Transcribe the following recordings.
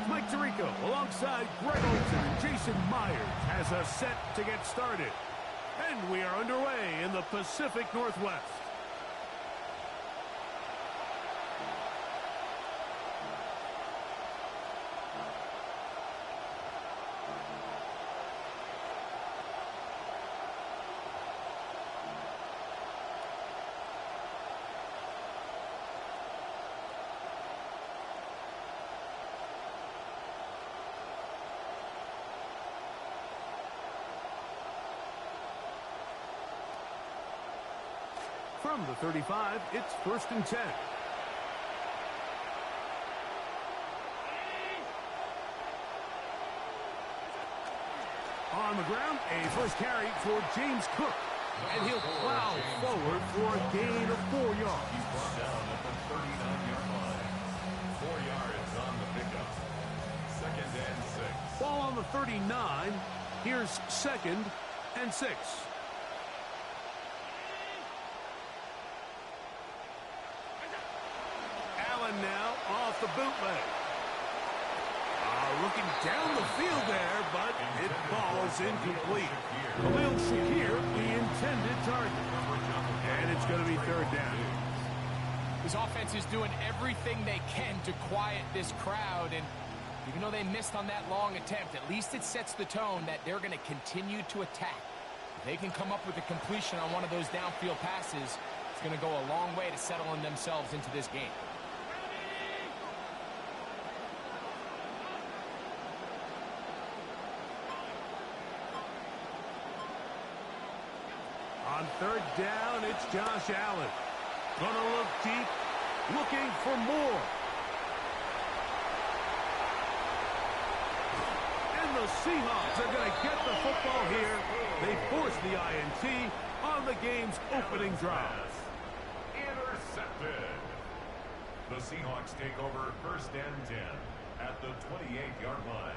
Mike Tirico alongside Greg Olson and Jason Myers has us set to get started. And we are underway in the Pacific Northwest. From the 35, it's 1st and 10. On the ground, a first carry for James Cook. And he'll plow forward for a gain of 4 yards. He's brought down at the 39-yard line. 4 yards on the pickup. 2nd and 6. Ball on the 39. Here's 2nd and 6. Now off the bootleg. Looking down the field there, but it falls incomplete. Khalil Shakir, the intended target. And it's going to be 3rd down. This offense is doing everything they can to quiet this crowd, and even though they missed on that long attempt, at least it sets the tone that they're going to continue to attack. If they can come up with a completion on one of those downfield passes, it's going to go a long way to settling themselves into this game. On 3rd down, it's Josh Allen. Gonna look deep, looking for more. And the Seahawks are gonna get the football here. They force the INT on the game's opening drive. Intercepted. The Seahawks take over 1st and 10 at the 28-yard line.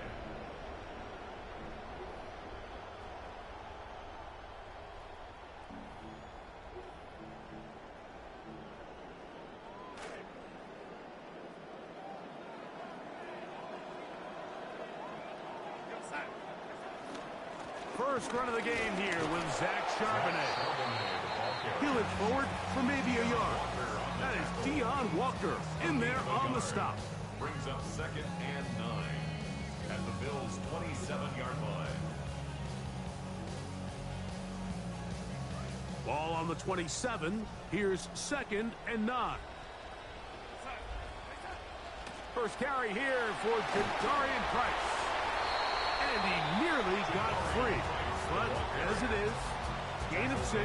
First run of the game here with Zach Charbonnet. He'll it forward for maybe a yard. That is Deion Walker in there on the stop. Brings up 2nd and 9 at the Bills' 27-yard line. Ball on the 27. Here's 2nd and 9. First carry here for Jadarian Price. And he nearly got free. But as it is, gain of 6.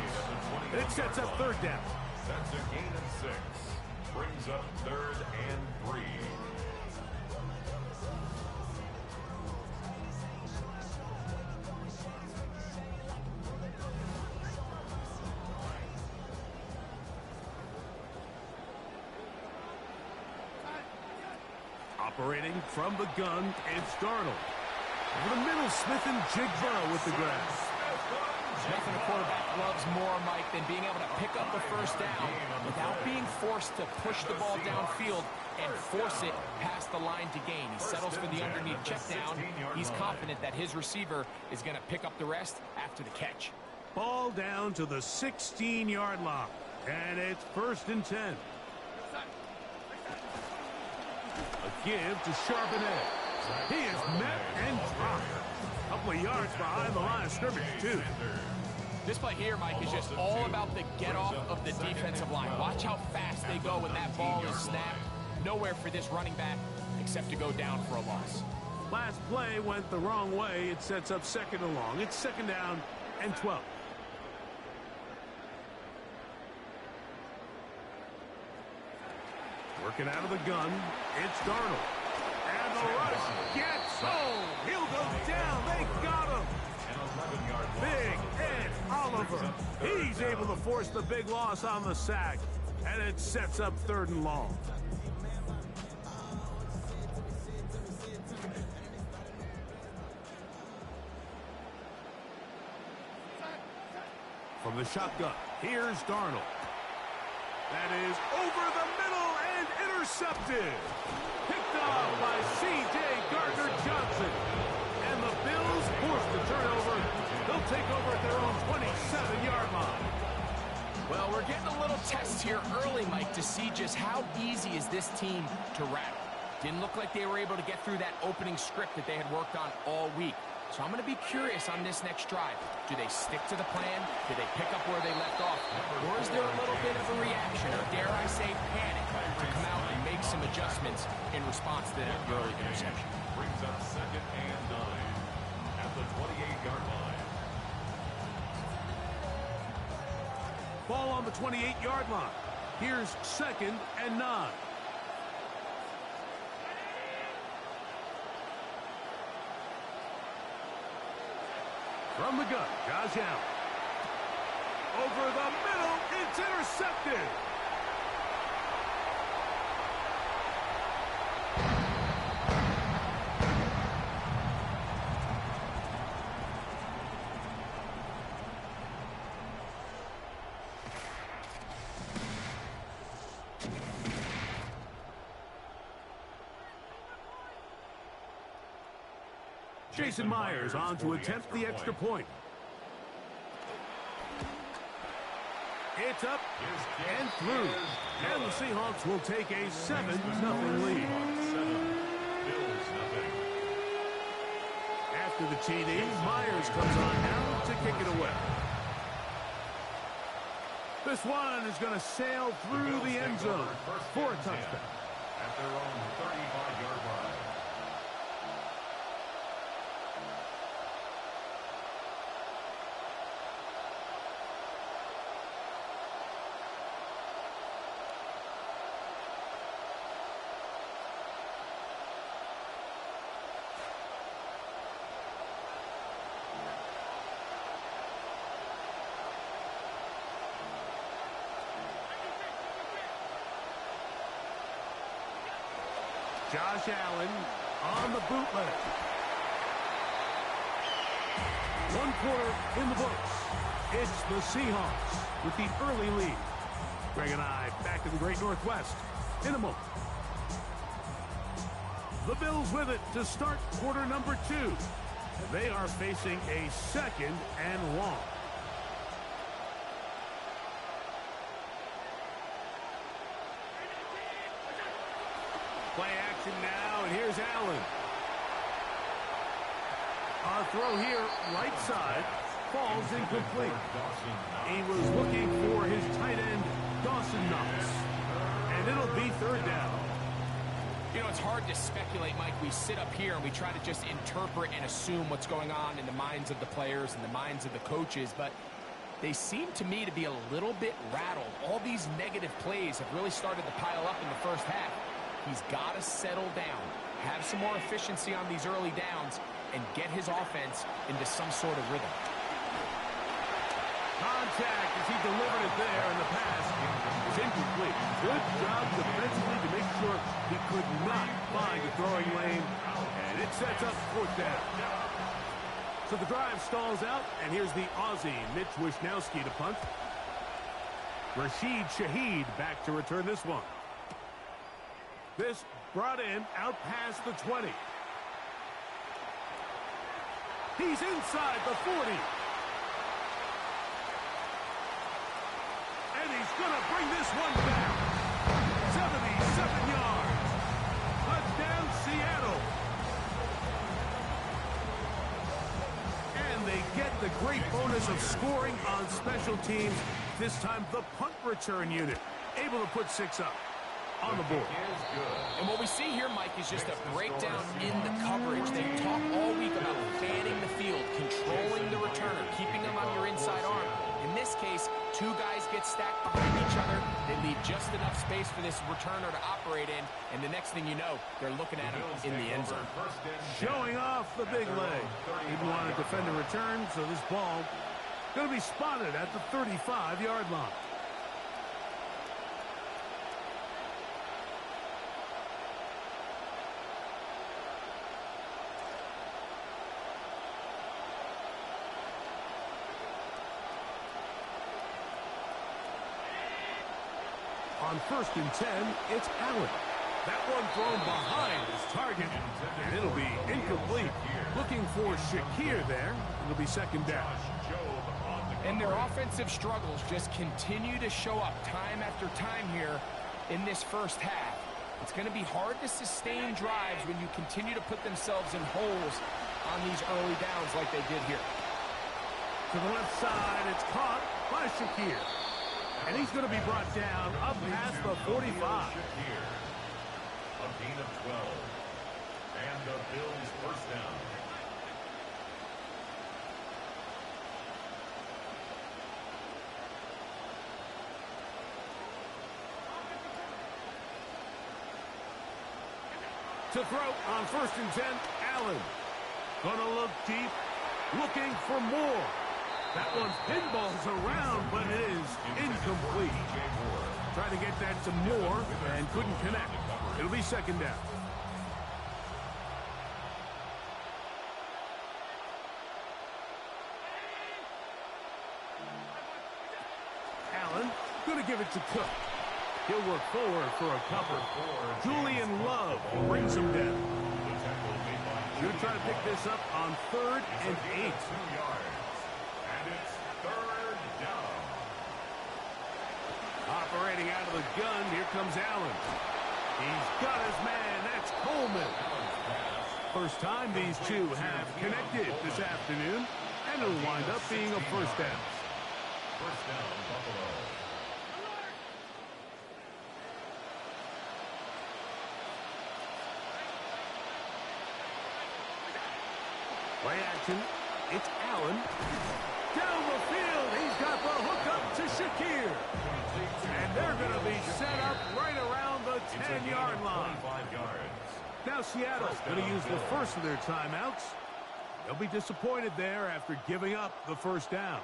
And it sets up 3rd down. That's a gain of 6. Brings up 3rd and 3. Operating from the gun, it's Darnold. Over the middle, Smith and Jigba with the grab. Nothing a quarterback loves more, Mike, than being able to pick up the first down without being forced to push the ball downfield and force it past the line to gain. He settles for the underneath check down. He's confident that his receiver is going to pick up the rest after the catch. Ball down to the 16-yard line. And it's 1st and 10. A give to Charbonnet. He is met and dropped. A couple of yards behind the line of scrimmage, too. This play here, Mike, is just all about the get-off of the defensive line. Watch how fast they go when that ball is snapped. Nowhere for this running back except to go down for a loss. Last play went the wrong way. It sets up 2nd and long. It's 2nd down and 12. Working out of the gun, it's Darnold. And the rush gets home. He'll go down. They got him. Big Ed Oliver. He's able to force the big loss on the sack. And it sets up 3rd and long. From the shotgun, here's Darnold. That is over the middle and intercepted. Picked off by C.J. Gardner-Johnson. And the Bills force the turnover. They'll take over at their own 27-yard line. Well, we're getting a little test here early, Mike, to see just how easy is this team to rattle. Didn't look like they were able to get through that opening script that they had worked on all week. So I'm going to be curious on this next drive. Do they stick to the plan? Do they pick up where they left off? Or is there a little bit of a reaction, or dare I say panic, to come out and make some adjustments in response to that early interception? Brings up 2nd and 9 at the 28-yard line. Ball on the 28-yard line. Here's 2nd and 9. From the gun, Josh Allen. Over the middle, it's intercepted. Jason Myers on to attempt the extra point. It's up and through. And the Seahawks will take a 7-0 lead. After the TD, Myers comes on now to kick it away. This one is going to sail through the end zone for a touchdown. At their own 35-yard line. Josh Allen on the bootleg. 1 quarter in the books. It's the Seahawks with the early lead. Greg and I back in the Great Northwest in a moment. The Bills with it to start quarter number 2. They are facing a 2nd and long. Play action now, and here's Allen. A throw here, right side, falls incomplete. He was looking for his tight end, Dawson Knox. And it'll be 3rd down. You know, it's hard to speculate, Mike. We sit up here and we try to just interpret and assume what's going on in the minds of the players and the minds of the coaches, but they seem to me to be a little bit rattled. All these negative plays have really started to pile up in the first half. He's got to settle down, have some more efficiency on these early downs, and get his offense into some sort of rhythm. Contact as he delivered it there, and the pass is incomplete. Good job defensively to make sure he could not find a throwing lane, and it sets up 4th down. So the drive stalls out, and here's the Aussie, Mitch Wishnowsky, to punt. Rashid Shaheed back to return this one. This brought in out past the 20. He's inside the 40. And he's going to bring this one back. 77 yards. Touchdown, Seattle. And they get the great bonus of scoring on special teams. This time the punt return unit able to put 6 up on the board. And what we see here, Mike, is just a breakdown in the coverage. They talk all week about fanning the field, controlling the returner, keeping them on your inside arm. In this case, 2 guys get stacked behind each other. They leave just enough space for this returner to operate in, and the next thing you know, they're looking at him in the end zone. Showing off the big leg. Didn't want to defend a return, so this ball going to be spotted at the 35-yard line. On 1st and 10, it's Allen. That one thrown behind his target, and it'll be incomplete. Looking for Shakir there. It'll be second down. And their offensive struggles just continue to show up time after time here in this first half. It's going to be hard to sustain drives when you continue to put themselves in holes on these early downs like they did here. To the left side, it's caught by Shakir. And he's going to be brought down up past the 45. A gain of 12. And the Bills first down. To throw on 1st and 10, Allen. Gonna look deep, looking for more. That one's pinballs around, but it is incomplete. Trying to get that to Moore and couldn't connect. It'll be second down. Allen gonna give it to Cook. He'll work forward for a cover. Julian Love brings him down. Gonna try to pick this up on 3rd and 8. 2 yards. And it's 3rd down. Operating out of the gun, here comes Allen. He's got his man, that's Coleman. First time these two have connected this afternoon, and it'll wind up being a first down. First down, Buffalo. Play action, it's Allen. Down the field, he's got the hook up to Shakir. And they're going to be set up right around the 10-yard line. 25 yards. Now Seattle's going to use the first of their timeouts. They'll be disappointed there after giving up the first down.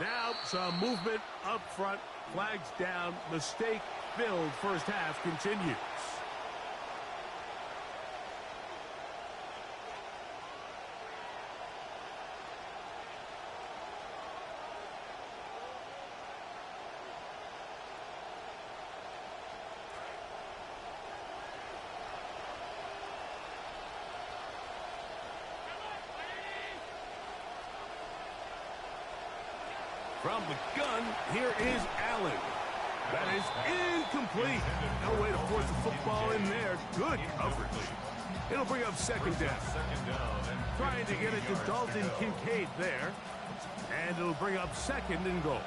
Now some movement up front, flags down, mistake-filled first half continues. From the gun, here is Allen. That is incomplete. No way to force the football in there. Good coverage. It'll bring up second down. Trying to get it to Dalton Kincaid there. And it'll bring up second and goal.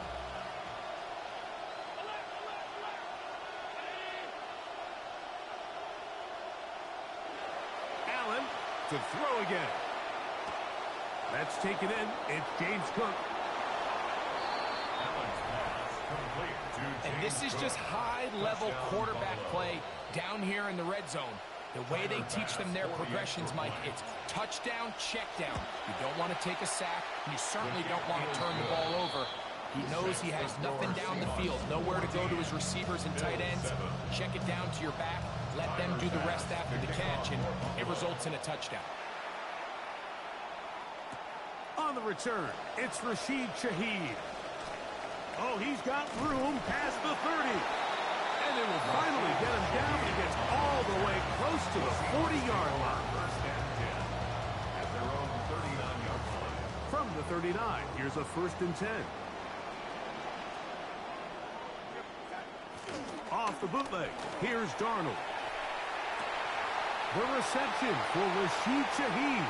Allen to throw again. That's taken in. It's James Cook. And this is just high-level quarterback play down here in the red zone. The way they teach them their progressions, Mike, it's touchdown, check down. You don't want to take a sack, and you certainly don't want to turn the ball over. He knows he has nothing down the field, nowhere to go to his receivers and tight ends. Check it down to your back, let them do the rest after the catch, and it results in a touchdown. On the return, it's Rashid Shaheed. Oh, he's got room past the 30. And they will finally get him down. He gets all the way close to the 40-yard line. First and 10 at their own 39-yard line. From the 39, here's a 1st and 10. Off the bootleg, here's Darnold. The reception for Rashid Shaheed.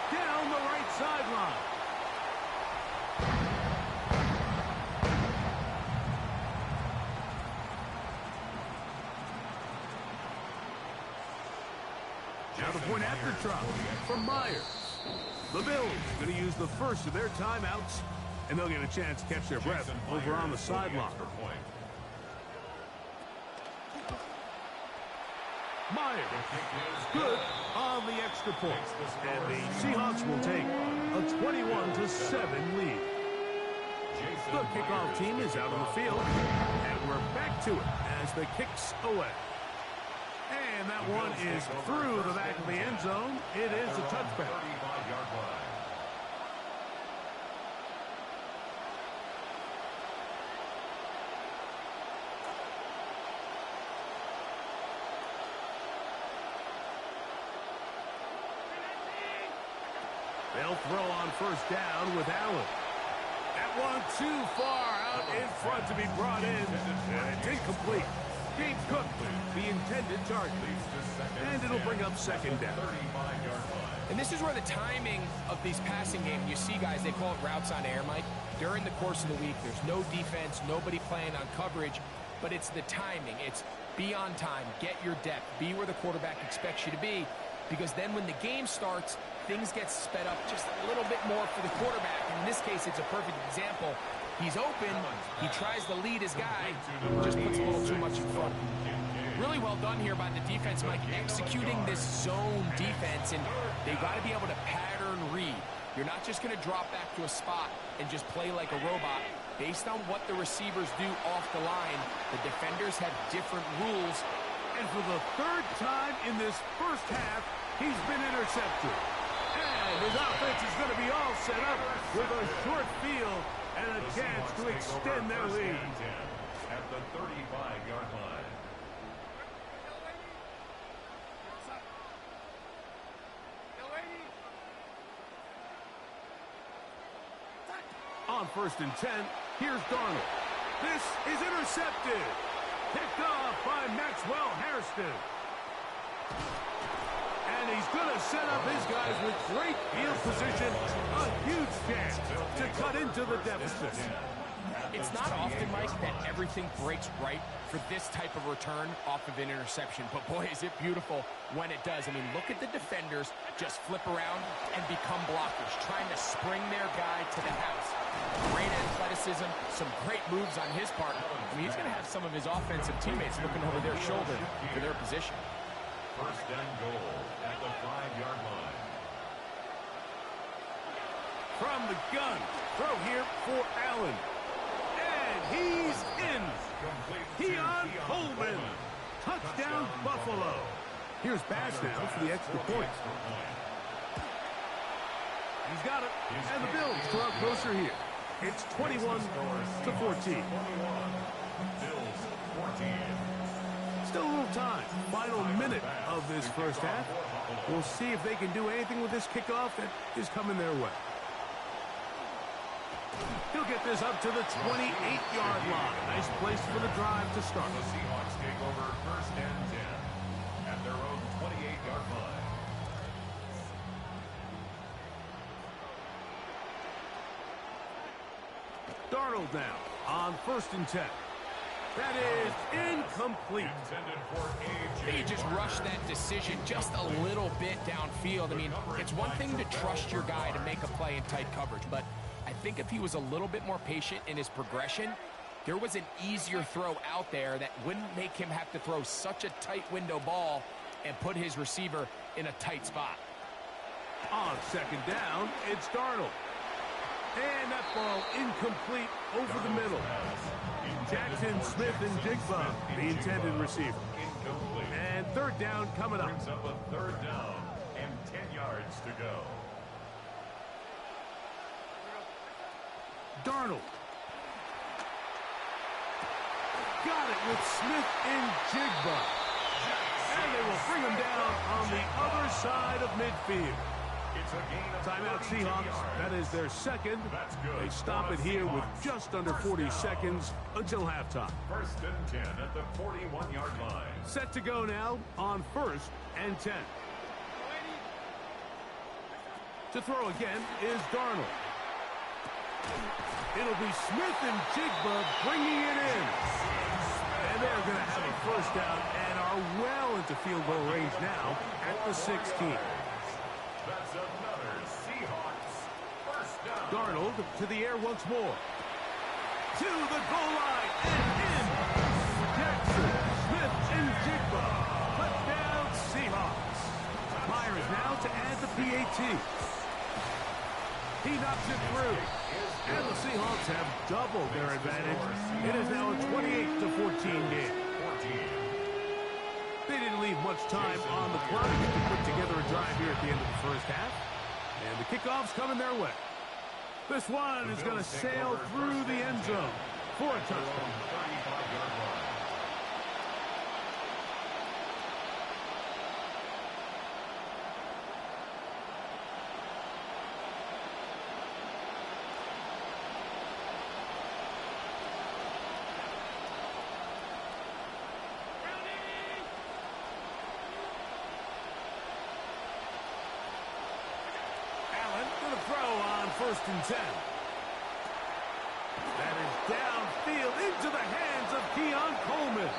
Down the right sideline. Now the point after try from Myers. The Bills going to use the first of their timeouts, and they'll get a chance to catch their breath over on the sideline. Myers, good on the extra point, and the Seahawks will take a 21-7 lead. The kickoff team is out on the field, and we're back to it as the kick's away. And that one is through the back of the end zone. It is a touchback. They'll throw on first down with Allen. That one too far out in front to be brought in, and it's incomplete. James Cook, the intended target. And it'll bring up second down. And this is where the timing of these passing games, you see guys, they call it routes on air, Mike. During the course of the week, there's no defense, nobody playing on coverage, but it's the timing. It's be on time, get your depth, be where the quarterback expects you to be, because then when the game starts, things get sped up just a little bit more for the quarterback. In this case, it's a perfect example. He's open, he tries to lead his guy, just puts a little too much in front. Really well done here by the defense, Mike, executing this zone defense, and they've got to be able to pattern read. You're not just going to drop back to a spot and just play like a robot. Based on what the receivers do off the line, the defenders have different rules. And for the third time in this first half, he's been intercepted. And his offense is going to be all set up with a short field and a chance to extend their lead. At the 35-yard line. On 1st and 10, here's Darnold. This is intercepted. Picked off by Maxwell Hairston. And he's going to set up his guys with great field position. A huge chance to cut into the deficit. It's not often, Mike, that everything breaks right for this type of return off of an interception. But, boy, is it beautiful when it does. I mean, look at the defenders just flip around and become blockers, trying to spring their guy to the house. Great athleticism, some great moves on his part. I mean, he's going to have some of his offensive teammates looking over their shoulder for their position. First and goal at the 5-yard line. From the gun, throw here for Allen. And he's in. Keon Coleman. Touchdown, Buffalo. Here's Bass now for the extra point. He's got it. And the Bills draw closer here. It's 21-14. Still a little time. Final minute of this first half. We'll see if they can do anything with this kickoff that is coming their way. He'll get this up to the 28-yard line. Nice place for the drive to start. The Seahawks take over 1st and 10 at their own 28-yard line. Darnold now on 1st and 10. That is incomplete. He just rushed that decision just a little bit downfield. I mean, it's one thing to trust your guy to make a play in tight coverage, but I think if he was a little bit more patient in his progression, there was an easier throw out there that wouldn't make him have to throw such a tight window ball and put his receiver in a tight spot. On 2nd down, it's Darnold. And that ball incomplete over the middle. Jackson, Smith, and Jigba, the intended receiver. And 3rd down coming up. Brings up a 3rd down and 10 yards to go. Darnold. Got it with Smith and Jigba. And they will bring him down on the other side of midfield. It's a gain of Timeout Seahawks. That is their second. That's good. They stop it here with just under 40 seconds until halftime. 1st and 10 at the 41-yard line. Set to go now on 1st and 10. To throw again is Darnold. It'll be Smith and Jigba bringing it in. And they're going to have a 1st down and are well into field goal range now at the 16. That's another Seahawks 1st down. Darnold to the air once more. To the goal line and in. Jackson, Smith, and Jigba. Touchdown, Seahawks. Myers now to add the PAT. He knocks it through. And the Seahawks have doubled their advantage. It is now a 28-14 game. They didn't leave much time on the clock to put together a drive here at the end of the first half. And the kickoff's coming their way. This one is going to sail through the end zone for a touchdown. First and 10. That is downfield into the hands of Keon Coleman.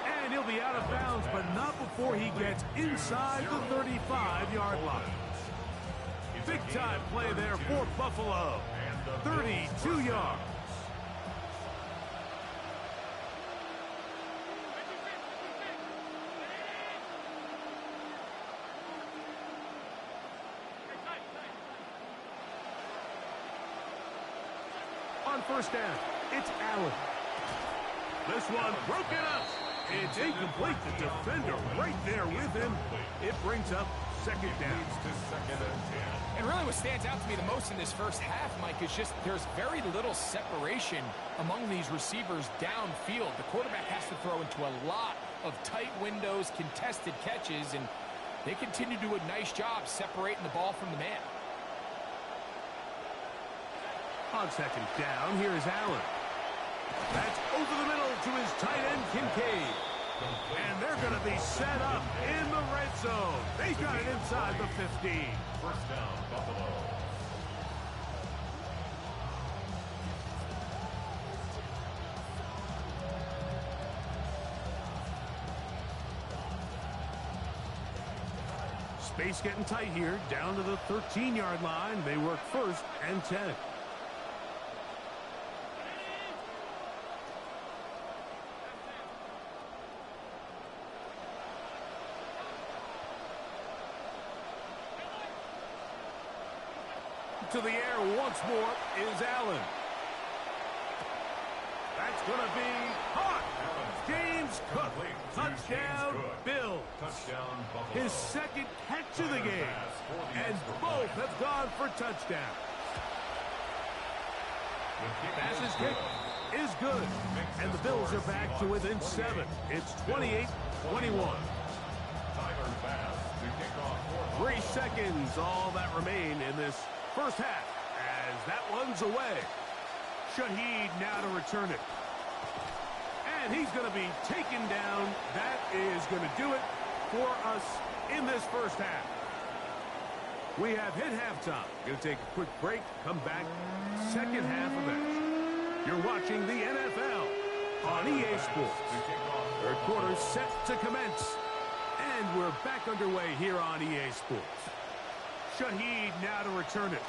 And he'll be out of bounds, but not before he gets inside the 35-yard line. Big-time play there for Buffalo. 32 yards. On first down, it's Allen. This one broken up. It's incomplete. The defender right there with him. It brings up second down. And really what stands out to me the most in this first half, Mike, is just there's very little separation among these receivers downfield. The quarterback has to throw into a lot of tight windows, contested catches, and they continue to do a nice job separating the ball from the man. On second down, here is Allen. That's over the middle to his tight end, Kincaid. And they're going to be set up in the red zone. They've got it inside the 15. First down, Buffalo. Space getting tight here, down to the 13-yard line. They work first and 10. To the air once more is Allen. That's going to be caught. James Cook. Touchdown, Bill. Touchdown, Buffalo. His second catch of the game. And both have gone for touchdowns. Pass is kick is good. And the Bills are back to within 7. It's 28-21. 3 seconds, all that remain in this first half, as that one's away. Shaheed now to return it. And he's going to be taken down. That is going to do it for us in this first half. We have hit halftime. Going to take a quick break, come back, second half of action. You're watching the NFL on EA Sports. Third quarter set to commence. And we're back underway here on EA Sports. Shaheed now to return it.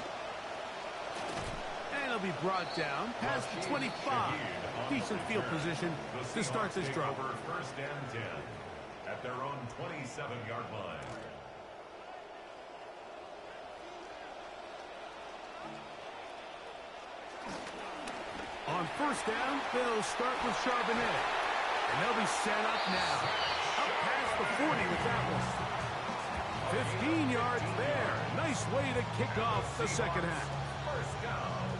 And he'll be brought down past the 25. Decent field position to start this drive. First and 10 at their own 27-yard line. On first down, they'll start with Charbonnet. And they'll be set up now. Up past the 40 with that one. 15 yards there. Nice way to kick off the second half.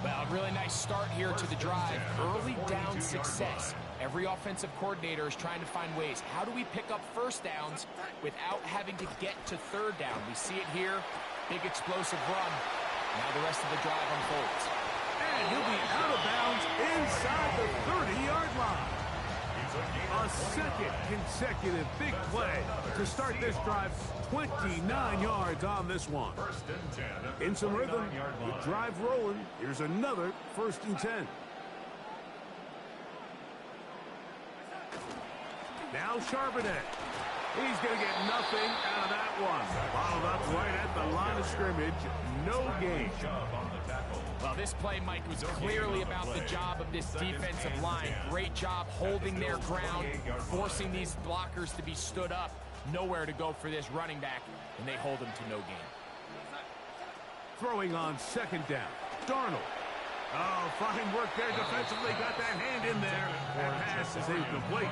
Well, a really nice start here to the drive. Early down success. Every offensive coordinator is trying to find ways. How do we pick up first downs without having to get to third down? We see it here. Big explosive run. Now the rest of the drive unfolds. And he'll be out of bounds inside the 30-yard line. A second consecutive big play to start this drive. 29 yards on this one. In some rhythm, the drive rolling. Here's another first and 10. Now Charbonnet. He's going to get nothing out of that one. Followed up right at the line of scrimmage. No gain. On the tackle. Well, this play, Mike, was clearly about the job of this defensive line. Great job holding their ground, forcing these blockers to be stood up. Nowhere to go for this running back, and they hold him to no gain. Throwing on second down. Darnold. Oh, fine work there defensively. Got that hand in there. That pass is incomplete.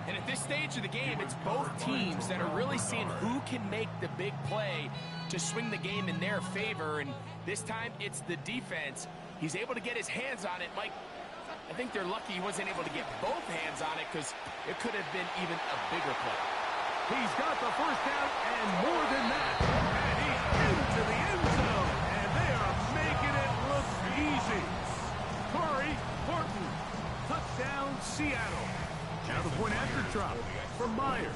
And at this stage of the game, it's both teams that are really seeing who can make the big play to swing the game in their favor. And this time, it's the defense. He's able to get his hands on it. Mike, I think they're lucky he wasn't able to get both hands on it because it could have been even a bigger play. He's got the first down and more than that. And he's into the end zone. And they are making it look easy. Corey Horton. Touchdown, Seattle. Now the point after drop from Myers.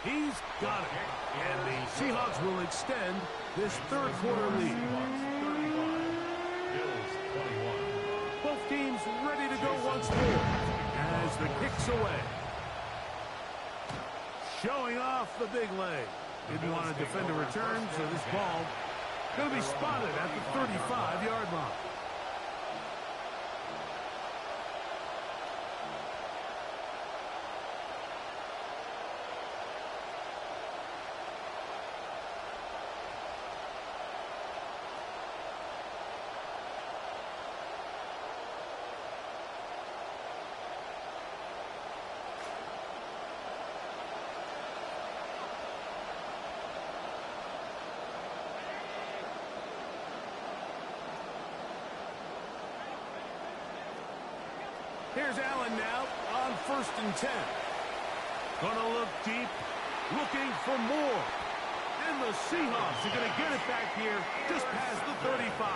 He's got it. And the Seahawks will extend this third quarter lead. Both teams ready to go once more as the kick's away. Showing off the big leg. Didn't want to defend a return, so this ball going to be spotted at the 35-yard line. Here's Allen now on 1st and 10. Gonna look deep, looking for more. And the Seahawks are gonna get it back here just past the 35.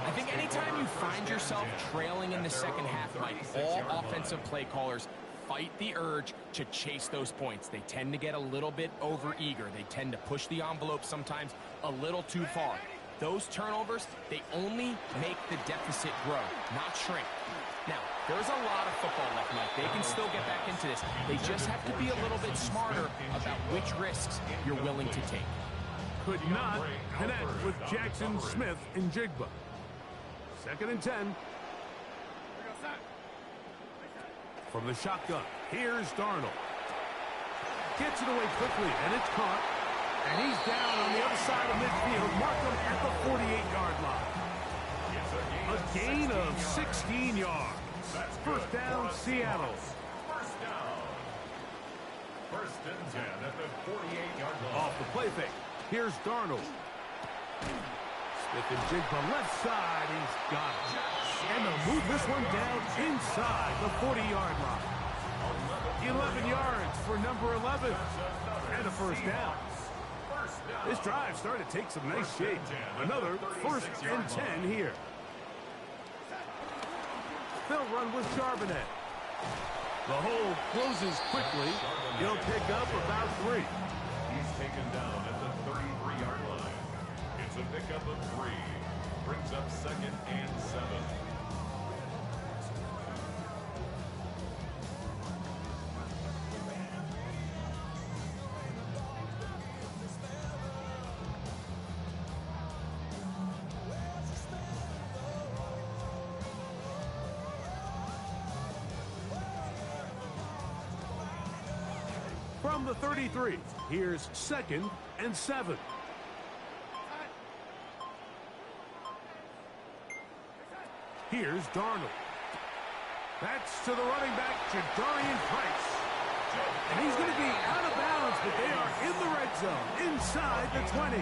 I think anytime you find yourself trailing in the second half, Mike, all offensive play callers fight the urge to chase those points. They tend to get a little bit overeager. They tend to push the envelope sometimes a little too far. Those turnovers, they only make the deficit grow, not shrink. Now, there's a lot of football left, Mike. They can still get back into this. They just have to be a little bit smarter about which risks you're willing to take. Could not connect with Jackson, Smith, and Jigba. 2nd and 10. From the shotgun, here's Darnold. Gets it away quickly, and it's caught. And he's down on the other side of midfield. Mark him at the 48-yard line. A gain of 16 yards. First down, Seattle. First down. 1st and 10 at the 48-yard line. Off the play fake. Here's Darnold. Smith and Jigba left side. He's got it. And they'll move this one down inside the 40-yard line. 11 yards for number 11. And a first down. This drive started to take some nice shape. Another 1st and 10 here. They'll run with Charbonnet. The hole closes quickly. He'll pick up about 3. He's taken down at the 33-yard line. It's a pickup of 3. Brings up 2nd and 7. From the 33, here's 2nd and 7. Here's Darnold. That's to the running back, Jadarian Price. And he's going to be out of bounds, but they are in the red zone, inside the 20.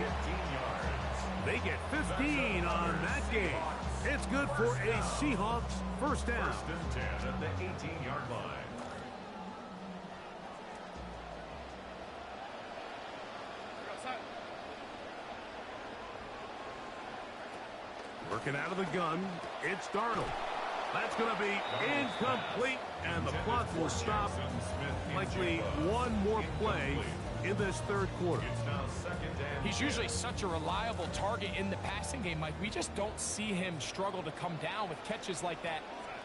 They get 15 on that game. It's good for a Seahawks first down. 1st and 10 at the 18-yard line. Working out of the gun, it's Darnold. That's going to be incomplete, and the clock will stop. Likely one more play in this third quarter. He's usually such a reliable target in the passing game, Mike. We just don't see him struggle to come down with catches like that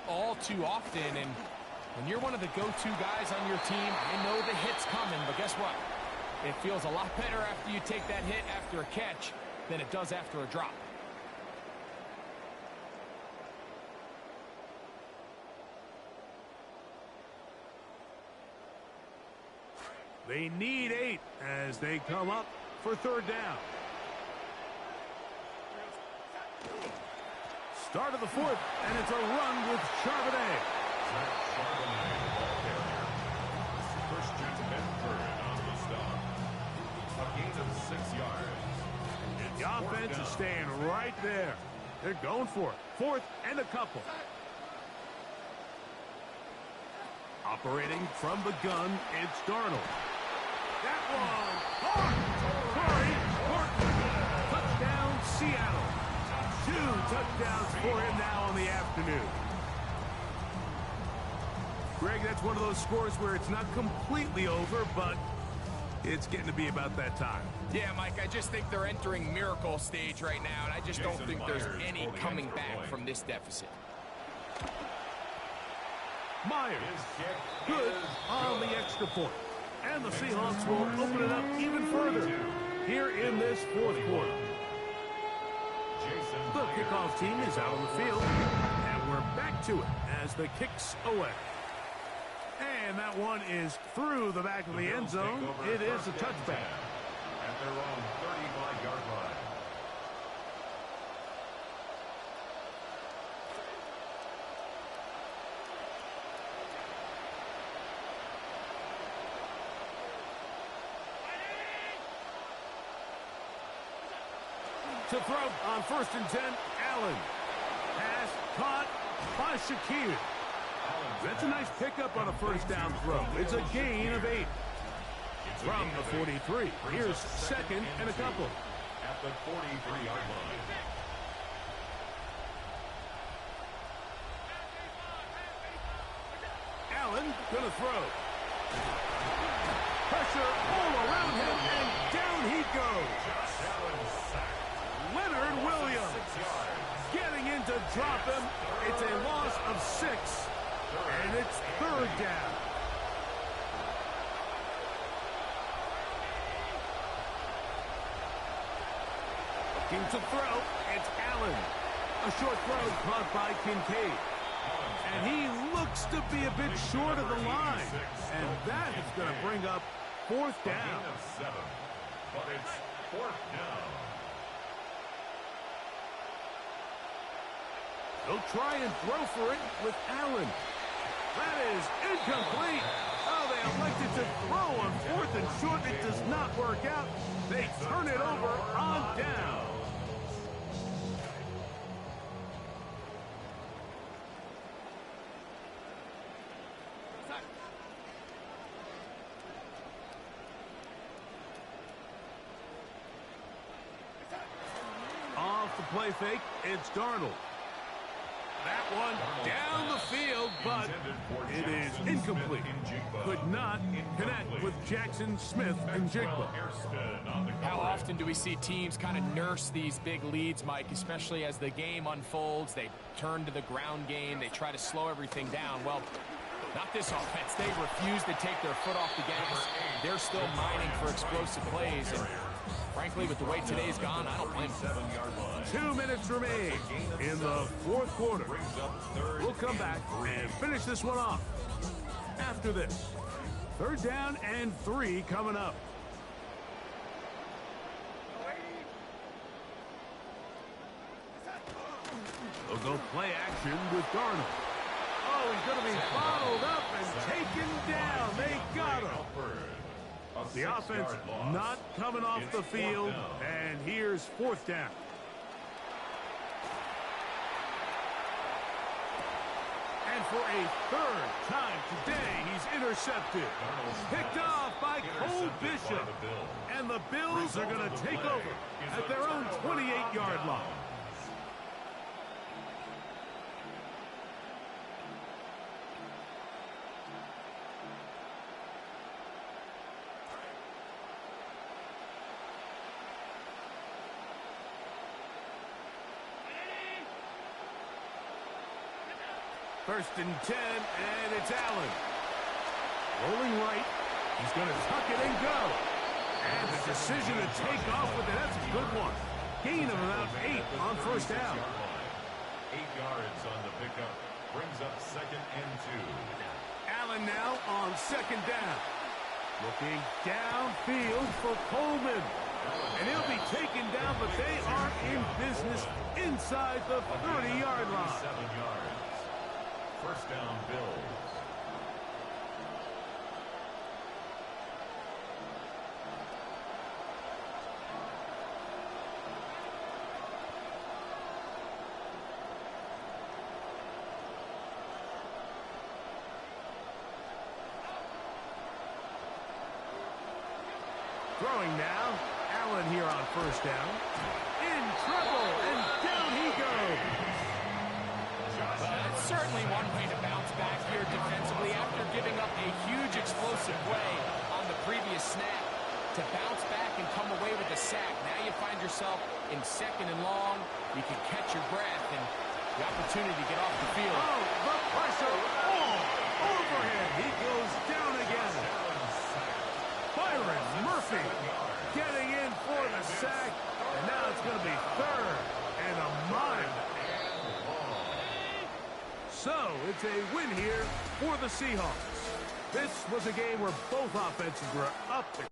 all too often. And when you're one of the go-to guys on your team, I know the hit's coming, but guess what? It feels a lot better after you take that hit after a catch than it does after a drop. They need 8 as they come up for third down. Start of the fourth, and it's a run with Charbonnet. First and 3rd on the stop. A gain of 6 yards. The offense is staying right there. They're going for it. 4th and a couple. Operating from the gun, it's Darnold. That one. Corey Horton. Touchdown, Seattle. 2 touchdowns for him now on the afternoon. Greg, that's one of those scores where it's not completely over, but it's getting to be about that time. Yeah, Mike, I just think they're entering miracle stage right now, and I just don't think there's any coming back from this deficit. Myers, good on the extra point. And the Seahawks will open it up even further here in this fourth quarter. The kickoff team is out on the field, and we're back to it as the kick's away. And that one is through the back of the end zone. It is a touchback. At their own 35-yard line. To throw on 1st and 10, Allen. Pass caught by Shakir. That's a nice pickup on a first down throw. It's a gain of 8. From the 43, here's 2nd and a couple. At the 43-yard line. Allen gonna throw. Pressure all around him, and down he goes. Leonard Williams getting in to drop him. It's a loss of 6, and it's 3rd down. Looking to throw, it's Allen. A short throw caught by Kincaid. And he looks to be a bit short of the line. And that is going to bring up 4th down. A gain of 7, but it's 4th down. They'll try and throw for it with Allen. That is incomplete. Oh, they elected to throw on 4th and short. It does not work out. They turn it over on down. Off the play fake, it's Darnold. That one down the field, but it is incomplete. Could not connect with Jackson, Smith, and Jigba. How often do we see teams kind of nurse these big leads, Mike, especially as the game unfolds? They turn to the ground game. They try to slow everything down. Well, not this offense. They refuse to take their foot off the gas. They're still mining for explosive plays. And frankly, with the way today's gone, I don't blame them. 2 minutes remain in the fourth quarter. We'll come back and finish this one off after this. 3rd down and 3 coming up. They'll go play action with Darnold. Oh, he's going to be bottled up and taken down. They got him. The offense not coming off the field, and here's 4th down. And for a 3rd time today, he's intercepted. Picked off by Cole Bishop. And the Bills are going to take over at their own 28-yard line. First and 10, and it's Allen. Rolling right. He's going to tuck it and go. And the decision to take off with it, that's a good one. Gain of about 8 on first down. 8 yards on the pickup. Brings up 2nd and 2. Allen now on 2nd down. Looking downfield for Coleman. And he'll be taken down, but they are in business inside the 30-yard line. 7 yards. First down, Bills. Throwing now. Allen here on first down. In trouble, and down he goes. That's certainly one way to bounce back here defensively after giving up a huge explosive play on the previous snap. To bounce back and come away with a sack. Now you find yourself in 2nd and long. You can catch your breath and the opportunity to get off the field. Oh, the pressure all over him. He goes down again. Byron Murphy getting in for the sack. And now it's going to be 3rd and a mile. So it's a win here for the Seahawks. This was a game where both offenses were up to